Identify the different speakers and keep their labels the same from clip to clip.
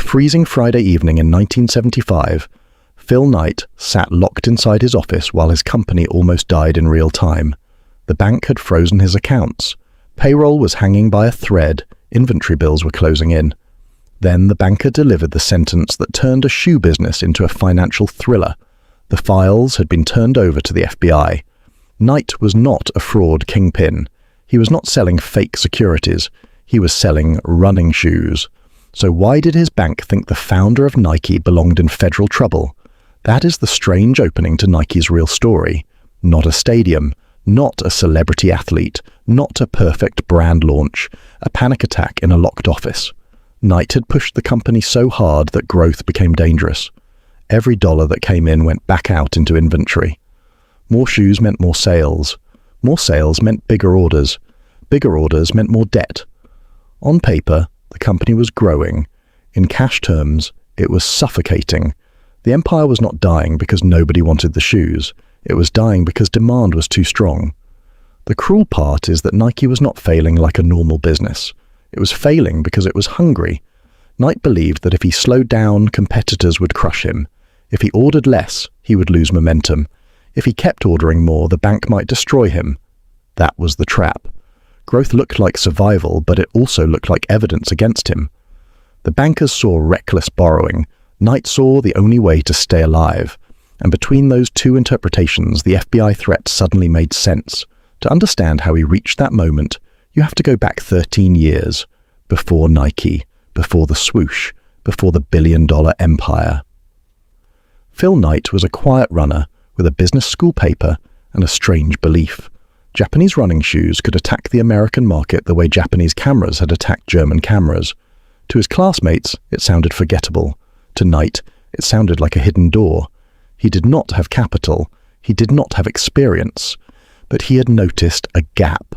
Speaker 1: freezing Friday evening in 1975, Phil Knight sat locked inside his office while his company almost died in real time. The bank had frozen his accounts. Payroll was hanging by a thread. Inventory bills were closing in. Then the banker delivered the sentence that turned a shoe business into a financial thriller. The files had been turned over to the FBI. Knight was not a fraud kingpin. He was not selling fake securities. He was selling running shoes. So why did his bank think the founder of Nike belonged in federal trouble? That is the strange opening to Nike's real story. Not a stadium, not a celebrity athlete, not a perfect brand launch, a panic attack in a locked office. Knight had pushed the company so hard that growth became dangerous. Every dollar that came in went back out into inventory. More shoes meant more sales. More sales meant bigger orders. Bigger orders meant more debt. On paper, the company was growing. In cash terms, it was suffocating. The empire was not dying because nobody wanted the shoes. It was dying because demand was too strong. The cruel part is that Nike was not failing like a normal business. It was failing because it was hungry. Knight believed that if he slowed down, competitors would crush him. If he ordered less, he would lose momentum. If he kept ordering more, the bank might destroy him. That was the trap. Growth looked like survival, but it also looked like evidence against him. The bankers saw reckless borrowing. Knight saw the only way to stay alive. And between those two interpretations, the FBI threat suddenly made sense. To understand how he reached that moment, you have to go back 13 years, before Nike, before the Swoosh, before the billion-dollar empire. Phil Knight was a quiet runner with a business school paper and a strange belief. Japanese running shoes could attack the American market the way Japanese cameras had attacked German cameras. To his classmates, it sounded forgettable. To Knight, it sounded like a hidden door. He did not have capital. He did not have experience. But he had noticed a gap.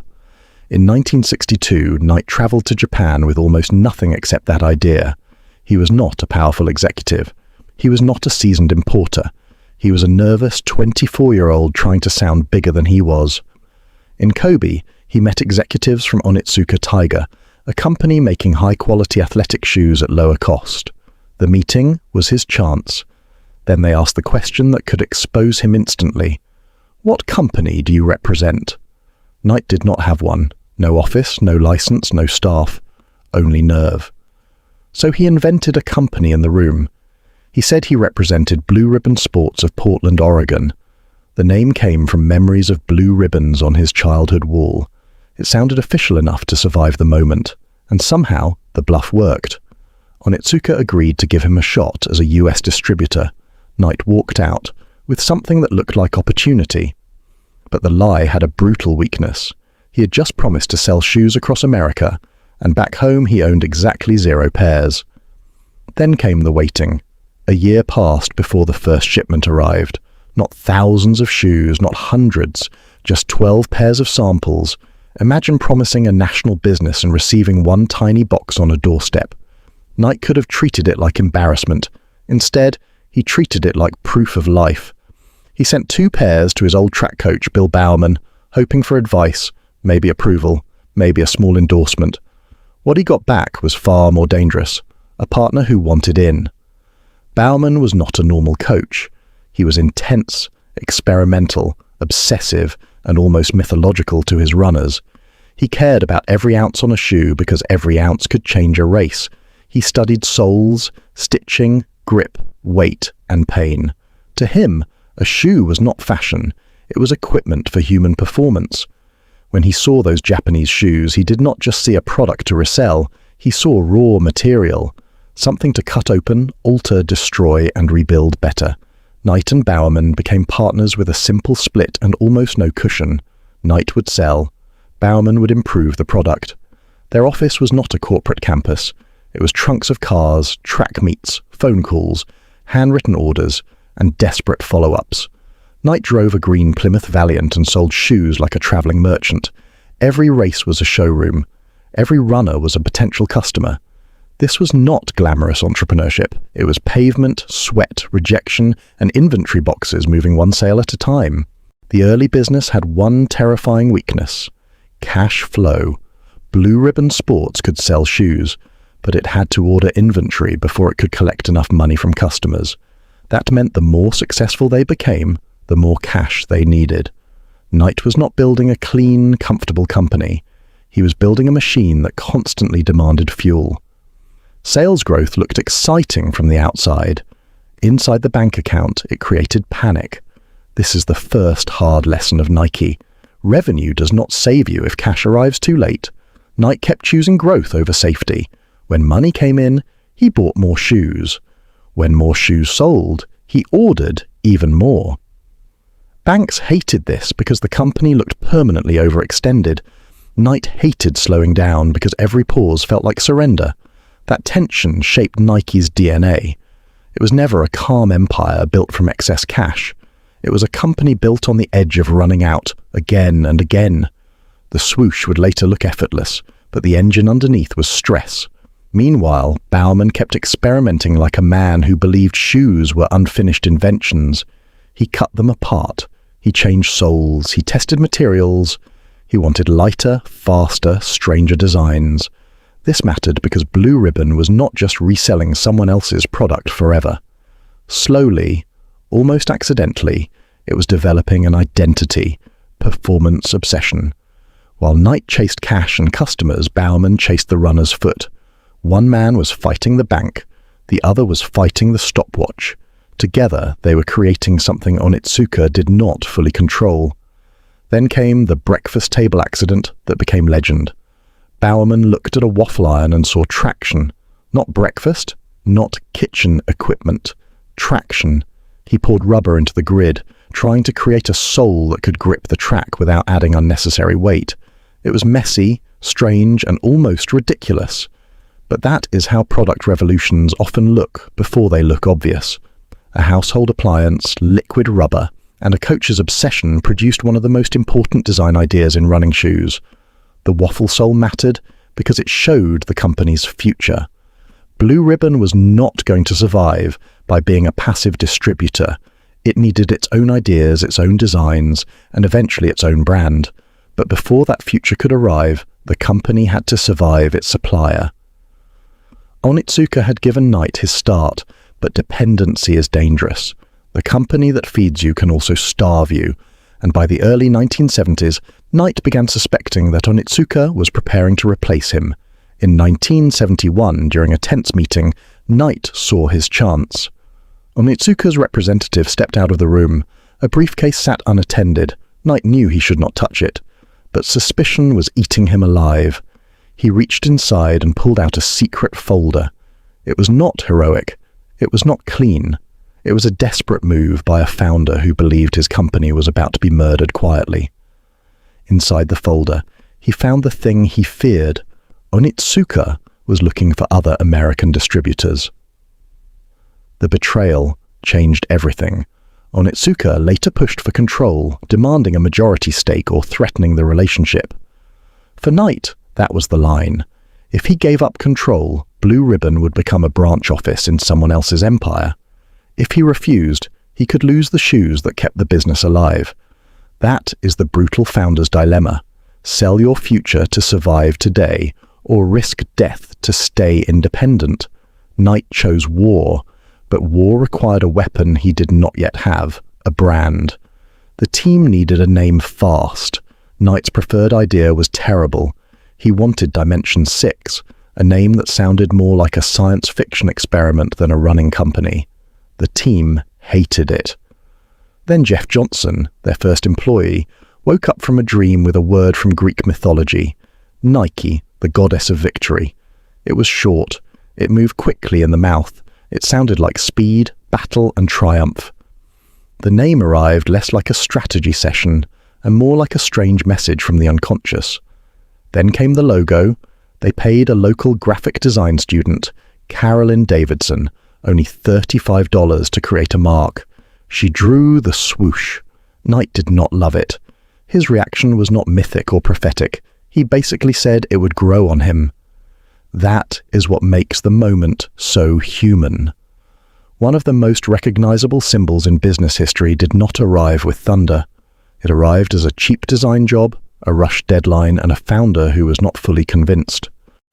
Speaker 1: In 1962, Knight traveled to Japan with almost nothing except that idea. He was not a powerful executive. He was not a seasoned importer. He was a nervous 24-year-old trying to sound bigger than he was. In Kobe, he met executives from Onitsuka Tiger, a company making high-quality athletic shoes at lower cost. The meeting was his chance. Then they asked the question that could expose him instantly. What company do you represent? Knight did not have one. No office, no license, no staff. Only nerve. So he invented a company in the room. He said he represented Blue Ribbon Sports of Portland, Oregon. The name came from memories of blue ribbons on his childhood wall. It sounded official enough to survive the moment, and somehow the bluff worked. Onitsuka agreed to give him a shot as a US distributor. Knight walked out with something that looked like opportunity. But the lie had a brutal weakness. He had just promised to sell shoes across America, and back home he owned exactly 0 pairs. Then came the waiting. A year passed before the first shipment arrived. Not thousands of shoes, not hundreds, just 12 pairs of samples. Imagine promising a national business and receiving one tiny box on a doorstep. Knight could have treated it like embarrassment. Instead, he treated it like proof of life. He sent 2 pairs to his old track coach, Bill Bowerman, hoping for advice, maybe approval, maybe a small endorsement. What he got back was far more dangerous, a partner who wanted in. Bowerman was not a normal coach. He was intense, experimental, obsessive, and almost mythological to his runners. He cared about every ounce on a shoe because every ounce could change a race. He studied soles, stitching, grip, weight, and pain. To him, a shoe was not fashion. It was equipment for human performance. When he saw those Japanese shoes, he did not just see a product to resell. He saw raw material, something to cut open, alter, destroy, and rebuild better. Knight and Bowerman became partners with a simple split and almost no cushion. Knight would sell. Bowerman would improve the product. Their office was not a corporate campus. It was trunks of cars, track meets, phone calls, handwritten orders, and desperate follow-ups. Knight drove a green Plymouth Valiant and sold shoes like a traveling merchant. Every race was a showroom. Every runner was a potential customer. This was not glamorous entrepreneurship. It was pavement, sweat, rejection, and inventory boxes moving one sale at a time. The early business had one terrifying weakness: cash flow. Blue Ribbon Sports could sell shoes, but it had to order inventory before it could collect enough money from customers. That meant the more successful they became, the more cash they needed. Knight was not building a clean, comfortable company. He was building a machine that constantly demanded fuel. Sales growth looked exciting from the outside. Inside the bank account, it created panic. This is the first hard lesson of Nike. Revenue does not save you if cash arrives too late. Knight kept choosing growth over safety. When money came in, he bought more shoes. When more shoes sold, he ordered even more. Banks hated this because the company looked permanently overextended. Knight hated slowing down because every pause felt like surrender. That tension shaped Nike's DNA. It was never a calm empire built from excess cash. It was a company built on the edge of running out, again and again. The swoosh would later look effortless, but the engine underneath was stress. Meanwhile, Bowerman kept experimenting like a man who believed shoes were unfinished inventions. He cut them apart. He changed soles. He tested materials. He wanted lighter, faster, stranger designs. This mattered because Blue Ribbon was not just reselling someone else's product forever. Slowly, almost accidentally, it was developing an identity, performance obsession. While Knight chased cash and customers, Bowerman chased the runner's foot. One man was fighting the bank, the other was fighting the stopwatch. Together, they were creating something Onitsuka did not fully control. Then came the breakfast table accident that became legend. Bowerman looked at a waffle iron and saw traction. Not breakfast, not kitchen equipment. Traction. He poured rubber into the grid, trying to create a sole that could grip the track without adding unnecessary weight. It was messy, strange, and almost ridiculous. But that is how product revolutions often look before they look obvious. A household appliance, liquid rubber, and a coach's obsession produced one of the most important design ideas in running shoes. The waffle sole mattered because it showed the company's future. Blue Ribbon was not going to survive by being a passive distributor. It needed its own ideas, its own designs, and eventually its own brand. But before that future could arrive, the company had to survive its supplier. Onitsuka had given Knight his start, but dependency is dangerous. The company that feeds you can also starve you, and by the early 1970s, Knight began suspecting that Onitsuka was preparing to replace him. In 1971, during a tense meeting, Knight saw his chance. Onitsuka's representative stepped out of the room. A briefcase sat unattended. Knight knew he should not touch it, but suspicion was eating him alive. He reached inside and pulled out a secret folder. It was not heroic. It was not clean. It was a desperate move by a founder who believed his company was about to be murdered quietly. Inside the folder, he found the thing he feared. Onitsuka was looking for other American distributors. The betrayal changed everything. Onitsuka later pushed for control, demanding a majority stake or threatening the relationship. For Knight, that was the line. If he gave up control, Blue Ribbon would become a branch office in someone else's empire. If he refused, he could lose the shoes that kept the business alive. That is the brutal founder's dilemma. Sell your future to survive today, or risk death to stay independent. Knight chose war, but war required a weapon he did not yet have, a brand. The team needed a name fast. Knight's preferred idea was terrible. He wanted Dimension 6, a name that sounded more like a science fiction experiment than a running company. The team hated it. Then Jeff Johnson, their first employee, woke up from a dream with a word from Greek mythology, Nike, the goddess of victory. It was short. It moved quickly in the mouth. It sounded like speed, battle, and triumph. The name arrived less like a strategy session and more like a strange message from the unconscious. Then came the logo. They paid a local graphic design student, Carolyn Davidson, only $35 to create a mark. She drew the swoosh. Knight did not love it. His reaction was not mythic or prophetic. He basically said it would grow on him. That is what makes the moment so human. One of the most recognizable symbols in business history did not arrive with thunder. It arrived as a cheap design job, a rushed deadline, and a founder who was not fully convinced.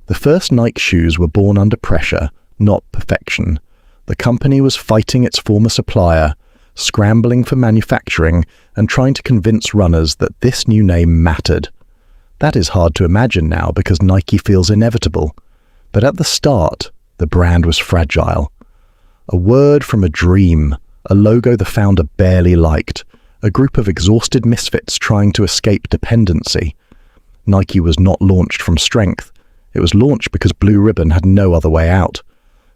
Speaker 1: The first Nike shoes were born under pressure, not perfection. The company was fighting its former supplier, scrambling for manufacturing, and trying to convince runners that this new name mattered. That is hard to imagine now because Nike feels inevitable. But at the start, the brand was fragile. A word from a dream, a logo the founder barely liked, a group of exhausted misfits trying to escape dependency. Nike was not launched from strength. It was launched because Blue Ribbon had no other way out.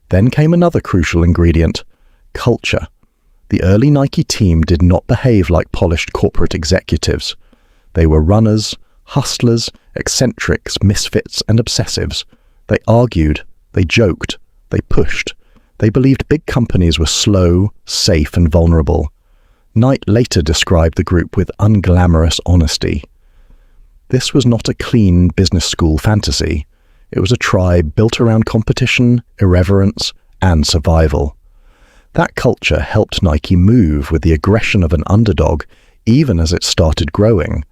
Speaker 1: Then came another crucial ingredient: culture. The early Nike team did not behave like polished corporate executives. They were runners, hustlers, eccentrics, misfits, and obsessives. They argued, they joked, they pushed. They believed big companies were slow, safe, and vulnerable. Knight later described the group with unglamorous honesty. This was not a clean business school fantasy. It was a tribe built around competition, irreverence, and survival. That culture helped Nike move with the aggression of an underdog, even as it started growing.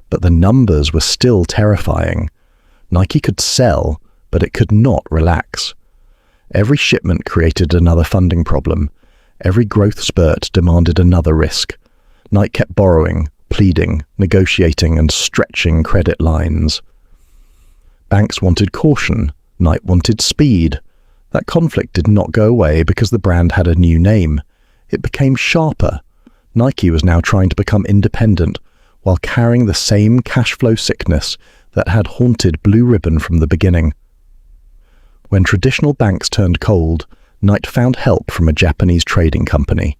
Speaker 1: But the numbers were still terrifying. Nike could sell, but it could not relax. Every shipment created another funding problem. Every growth spurt demanded another risk. Nike kept borrowing, pleading, negotiating, and stretching credit lines. Banks wanted caution. Nike wanted speed. That conflict did not go away because the brand had a new name. It became sharper. Nike was now trying to become independent while carrying the same cash flow sickness that had haunted Blue Ribbon from the beginning. When traditional banks turned cold, Nike found help from a Japanese trading company.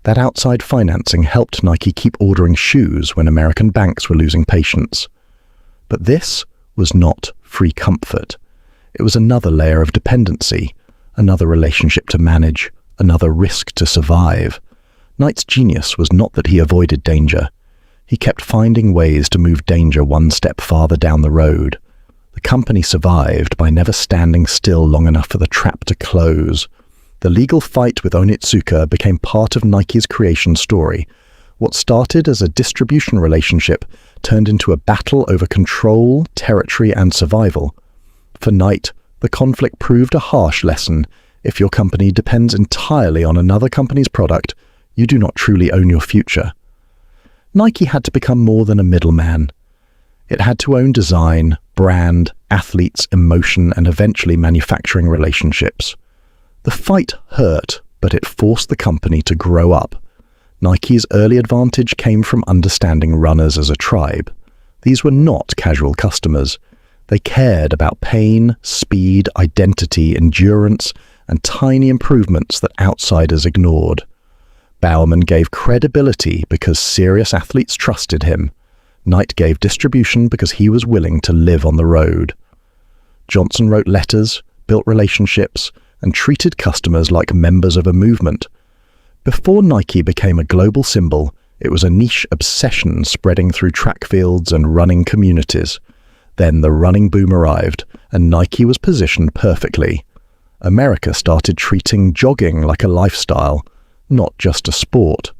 Speaker 1: That outside financing helped Nike keep ordering shoes when American banks were losing patience. But this was not free comfort. It was another layer of dependency, another relationship to manage, another risk to survive. Knight's genius was not that he avoided danger. He kept finding ways to move danger one step farther down the road. The company survived by never standing still long enough for the trap to close. The legal fight with Onitsuka became part of Nike's creation story. What started as a distribution relationship turned into a battle over control, territory, and survival. For Knight, the conflict proved a harsh lesson. If your company depends entirely on another company's product, you do not truly own your future. Nike had to become more than a middleman. It had to own design, brand, athletes, emotion, and eventually manufacturing relationships. The fight hurt, but it forced the company to grow up. Nike's early advantage came from understanding runners as a tribe. These were not casual customers. They cared about pain, speed, identity, endurance, and tiny improvements that outsiders ignored. Bowerman gave credibility because serious athletes trusted him. Knight gave distribution because he was willing to live on the road. Johnson wrote letters, built relationships, and treated customers like members of a movement. Before Nike became a global symbol, it was a niche obsession spreading through track fields and running communities. Then the running boom arrived, and Nike was positioned perfectly. America started treating jogging like a lifestyle, not just a sport.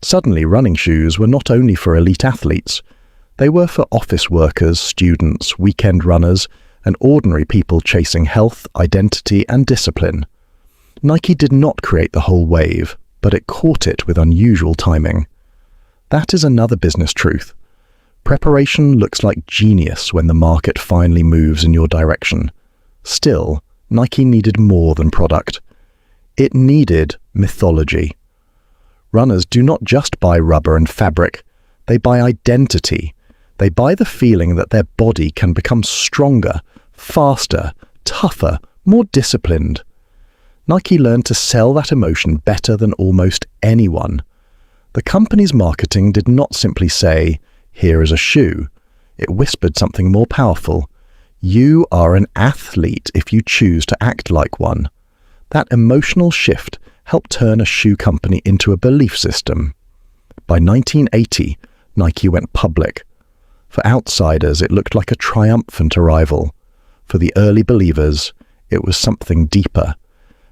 Speaker 1: Suddenly, running shoes were not only for elite athletes. They were for office workers, students, weekend runners, and ordinary people chasing health, identity, and discipline. Nike did not create the whole wave, but it caught it with unusual timing. That is another business truth. Preparation looks like genius when the market finally moves in your direction. Still, Nike needed more than product. It needed mythology. Runners do not just buy rubber and fabric. They buy identity. They buy the feeling that their body can become stronger, faster, tougher, more disciplined. Nike learned to sell that emotion better than almost anyone. The company's marketing did not simply say, "Here is a shoe." It whispered something more powerful. You are an athlete if you choose to act like one. That emotional shift helped turn a shoe company into a belief system. By 1980, Nike went public. For outsiders, it looked like a triumphant arrival. For the early believers, it was something deeper.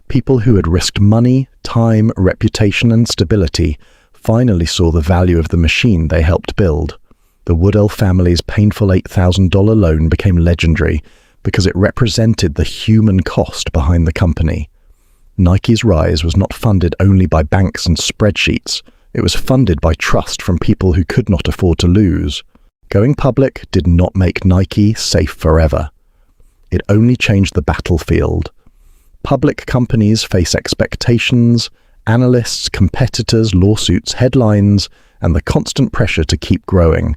Speaker 1: People who had risked money, time, reputation, and stability finally saw the value of the machine they helped build. The Woodell family's painful $8,000 loan became legendary because it represented the human cost behind the company. Nike's rise was not funded only by banks and spreadsheets. It was funded by trust from people who could not afford to lose. Going public did not make Nike safe forever. It only changed the battlefield. Public companies face expectations, analysts, competitors, lawsuits, headlines, and the constant pressure to keep growing.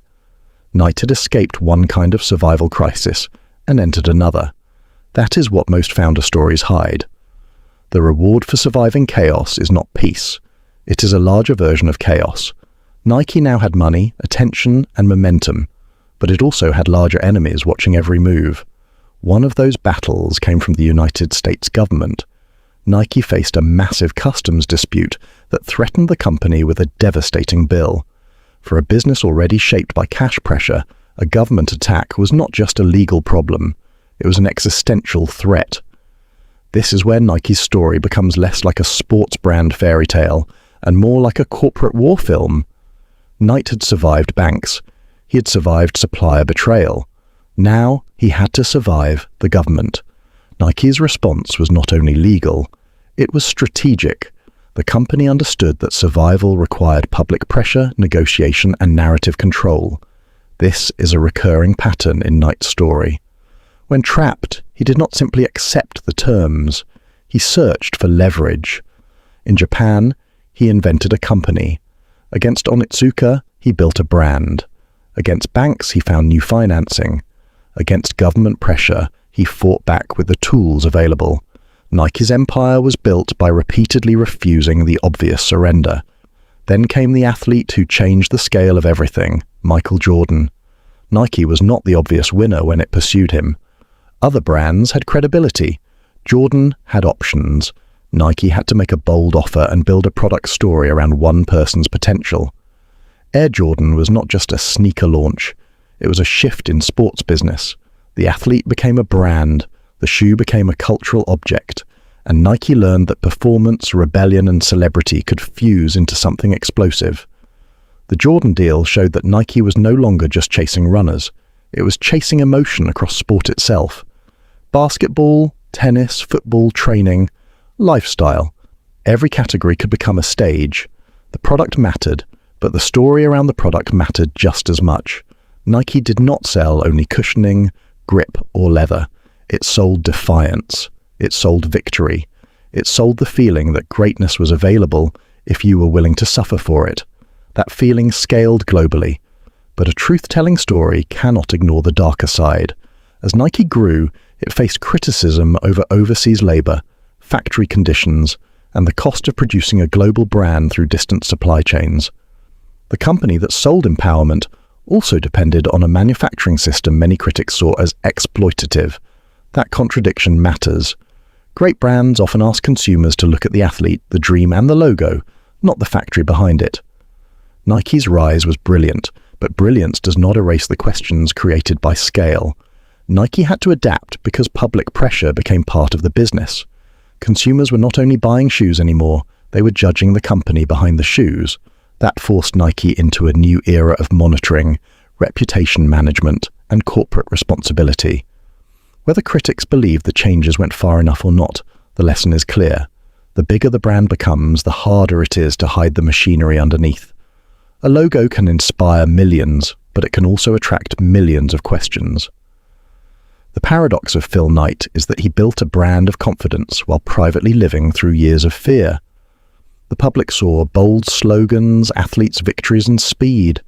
Speaker 1: Nike had escaped one kind of survival crisis and entered another. That is what most founder stories hide. The reward for surviving chaos is not peace. It is a larger version of chaos. Nike now had money, attention, and momentum, but it also had larger enemies watching every move. One of those battles came from the United States government. Nike faced a massive customs dispute that threatened the company with a devastating bill. For a business already shaped by cash pressure, a government attack was not just a legal problem, it was an existential threat. This is where Nike's story becomes less like a sports brand fairy tale and more like a corporate war film. Nike had survived banks. He had survived supplier betrayal. Now he had to survive the government. Nike's response was not only legal, it was strategic. The company understood that survival required public pressure, negotiation, and narrative control. This is a recurring pattern in Nike's story. When trapped, he did not simply accept the terms. He searched for leverage. In Japan, he invented a company. Against Onitsuka, he built a brand. Against banks, he found new financing. Against government pressure, he fought back with the tools available. Nike's empire was built by repeatedly refusing the obvious surrender. Then came the athlete who changed the scale of everything, Michael Jordan. Nike was not the obvious winner when it pursued him. Other brands had credibility. Jordan had options. Nike had to make a bold offer and build a product story around one person's potential. Air Jordan was not just a sneaker launch. It was a shift in sports business. The athlete became a brand. The shoe became a cultural object. And Nike learned that performance, rebellion, and celebrity could fuse into something explosive. The Jordan deal showed that Nike was no longer just chasing runners. It was chasing emotion across sport itself. Basketball, tennis, football, training, lifestyle. Every category could become a stage. The product mattered, but the story around the product mattered just as much. Nike did not sell only cushioning, grip, or leather. It sold defiance. It sold victory. It sold the feeling that greatness was available if you were willing to suffer for it. That feeling scaled globally. But a truth-telling story cannot ignore the darker side. As Nike grew, it faced criticism over overseas labor, factory conditions, and the cost of producing a global brand through distant supply chains. The company that sold empowerment also depended on a manufacturing system many critics saw as exploitative. That contradiction matters. Great brands often ask consumers to look at the athlete, the dream, and the logo, not the factory behind it. Nike's rise was brilliant, but brilliance does not erase the questions created by scale. Nike had to adapt because public pressure became part of the business. Consumers were not only buying shoes anymore, they were judging the company behind the shoes. That forced Nike into a new era of monitoring, reputation management, and corporate responsibility. Whether critics believe the changes went far enough or not, the lesson is clear. The bigger the brand becomes, the harder it is to hide the machinery underneath. A logo can inspire millions, but it can also attract millions of questions. The paradox of Phil Knight is that he built a brand of confidence while privately living through years of fear. The public saw bold slogans, athletes' victories, and speed.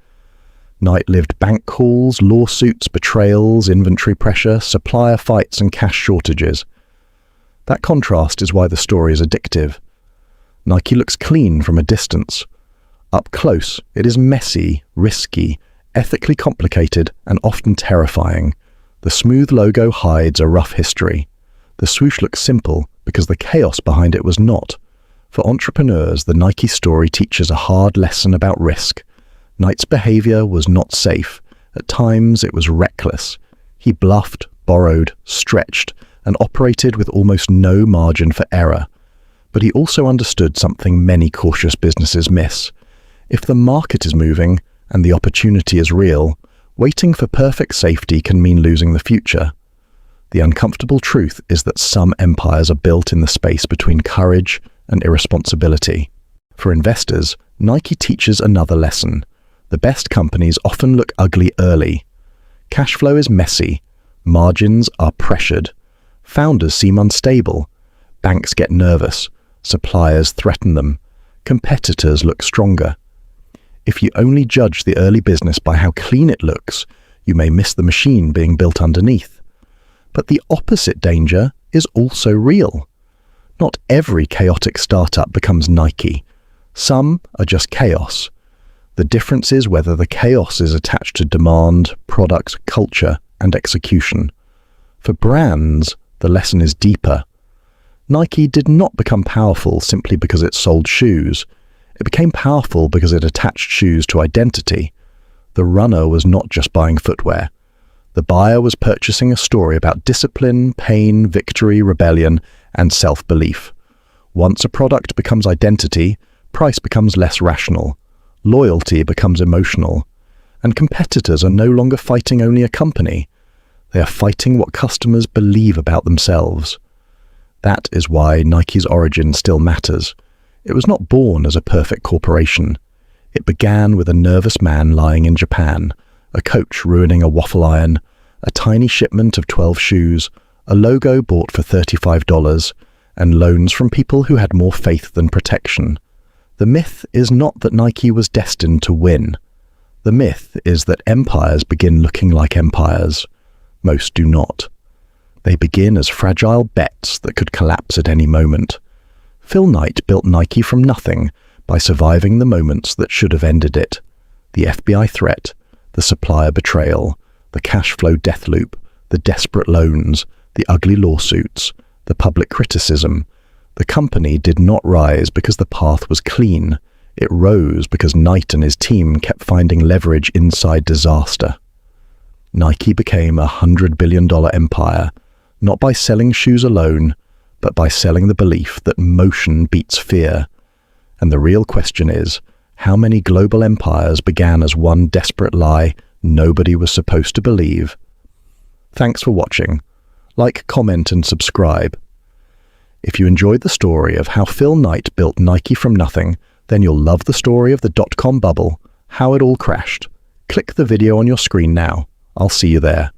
Speaker 1: Knight lived bank calls, lawsuits, betrayals, inventory pressure, supplier fights, and cash shortages. That contrast is why the story is addictive. Nike looks clean from a distance. Up close, it is messy, risky, ethically complicated, and often terrifying. The smooth logo hides a rough history. The swoosh looks simple because the chaos behind it was not. For entrepreneurs, the Nike story teaches a hard lesson about risk. Knight's behavior was not safe. At times, it was reckless. He bluffed, borrowed, stretched, and operated with almost no margin for error. But he also understood something many cautious businesses miss. If the market is moving and the opportunity is real, waiting for perfect safety can mean losing the future. The uncomfortable truth is that some empires are built in the space between courage and irresponsibility. For investors, Nike teaches another lesson. The best companies often look ugly early. Cash flow is messy. Margins are pressured. Founders seem unstable. Banks get nervous. Suppliers threaten them. Competitors look stronger. If you only judge the early business by how clean it looks, you may miss the machine being built underneath. But the opposite danger is also real. Not every chaotic startup becomes Nike. Some are just chaos. The difference is whether the chaos is attached to demand, product, culture, and execution. For brands, the lesson is deeper. Nike did not become powerful simply because it sold shoes. It became powerful because it attached shoes to identity. The runner was not just buying footwear. The buyer was purchasing a story about discipline, pain, victory, rebellion, and self-belief. Once a product becomes identity, price becomes less rational. Loyalty becomes emotional. And competitors are no longer fighting only a company. They are fighting what customers believe about themselves. That is why Nike's origin still matters. It was not born as a perfect corporation. It began with a nervous man lying in Japan, a coach ruining a waffle iron, a tiny shipment of 12 shoes, a logo bought for $35, and loans from people who had more faith than protection. The myth is not that Nike was destined to win. The myth is that empires begin looking like empires. Most do not. They begin as fragile bets that could collapse at any moment. Phil Knight built Nike from nothing by surviving the moments that should have ended it. The FBI threat, the supplier betrayal, the cash flow death loop, the desperate loans, the ugly lawsuits, the public criticism. The company did not rise because the path was clean. It rose because Knight and his team kept finding leverage inside disaster. Nike became a $100 billion empire, not by selling shoes alone, but by selling the belief that motion beats fear. And the real question is, how many global empires began as one desperate lie nobody was supposed to believe? Thanks for watching. Like, comment, and subscribe. If you enjoyed the story of how Phil Knight built Nike from nothing, then you'll love the story of the dot-com bubble, how it all crashed. Click the video on your screen now. I'll see you there.